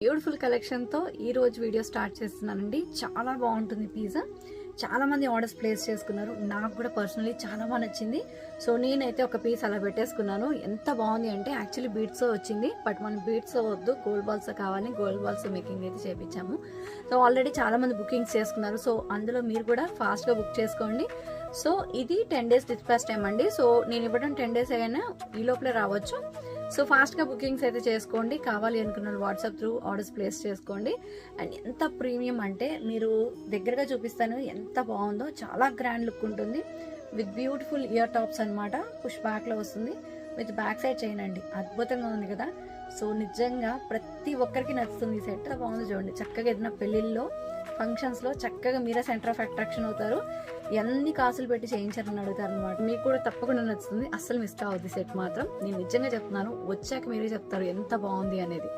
Beautiful కలెక్షన్తో ఈరోజు video start చేస్తున్నానండి. చాలా బాగుంటుంది పీస్. చాలా మంది ఆర్డర్స్ ప్లేస్ చేసుకున్నారు. నాకు కూడా పర్సనలీ చాలా బాగా నచ్చింది. సో నేనైతే ఒక పీస్ అలా పెట్టేసుకున్నాను. ఎంత బాగుంది అంటే యాక్చువల్లీ బీట్స్ వచ్చింది, బట్ మనం బీట్స్ వద్దు, గోల్డ్ బాల్స్ కావాలి. గోల్డ్ బాల్స్ మేకింగ్ అయితే చేయించాము. సో ఆల్రెడీ చాలా మంది బుకింగ్స్ చేసుకున్నారు. సో అందులో మీరు కూడా ఫాస్ట్గా బుక్ చేసుకోండి. సో ఇది 10 days డిస్పాచ్ టైం అండి. సో నేను ఇవ్వడం 10 days అయినా ఈ లోపలే రావచ్చు. సో ఫాస్ట్గా బుకింగ్స్ అయితే చేసుకోండి. కావాలి అనుకున్న వాట్సాప్ త్రూ ఆర్డర్స్ ప్లేస్ చేసుకోండి. అండ్ ఎంత ప్రీమియం అంటే మీరు దగ్గరగా చూపిస్తాను, ఎంత బాగుందో. చాలా గ్రాండ్ లుక్ ఉంటుంది విత్ బ్యూటిఫుల్ ఇయర్ టాప్స్ అనమాట. పుష్ బ్యాక్లో వస్తుంది విత్ బ్యాక్ సైడ్ చేయనండి. అద్భుతంగా ఉంది కదా. సో నిజంగా ప్రతి ఒక్కరికి నచ్చుతుంది ఈ సెట్. బాగుంది చూడండి. చక్కగా ఏదైనా పెళ్ళిళ్ళలో ఫంక్షన్స్లో చక్కగా మీరే సెంటర్ ఆఫ్ అట్రాక్షన్ అవుతారు. ఎన్ని కాసులు పెట్టి చేయించారని అడుగుతారు అనమాట. మీకు కూడా తప్పకుండా నచ్చుతుంది. అస్సలు మిస్ కావద్దు సెట్ మాత్రం. నేను నిజంగా చెప్తున్నాను, వచ్చాక మీరే చెప్తారు ఎంత బాగుంది అనేది.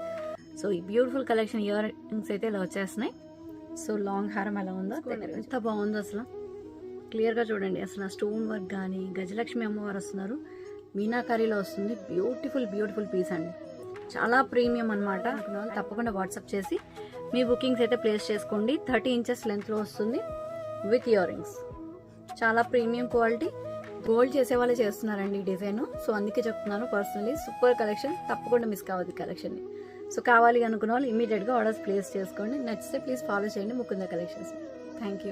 సో ఈ బ్యూటిఫుల్ కలెక్షన్ ఇయర్ రింగ్స్ అయితే ఇలా వచ్చేస్తున్నాయి. సో లాంగ్ హారం ఎలా ఉందో, ఎంత బాగుందో అసలు. క్లియర్గా చూడండి. అసలు స్టోన్ వర్క్ కానీ, గజలక్ష్మి అమ్మవారు వస్తున్నారు, మీనాకారీలో వస్తుంది. బ్యూటిఫుల్ బ్యూటిఫుల్ పీస్ అండి. చాలా ప్రీమియం అనమాట. తప్పకుండా వాట్సాప్ చేసి మీ బుకింగ్స్ అయితే ప్లేస్ చేసుకోండి. 30 inches లెంత్లో వస్తుంది విత్ ఇయర్ రింగ్స్. చాలా ప్రీమియం క్వాలిటీ. గోల్డ్ చేసే వాళ్ళే చేస్తున్నారండి ఈ డిజైన్. సో అందుకే చెప్తున్నాను, పర్సనలీ సూపర్ కలెక్షన్. తప్పకుండా మిస్ కావద్దు కలెక్షన్ని. సో కావాలి అనుకున్న వాళ్ళు ఇమీడియట్గా ఆర్డర్స్ ప్లేస్ చేసుకోండి. నచ్చితే ప్లీజ్ ఫాలో చేయండి ముకుంద కలెక్షన్స్. Thank you.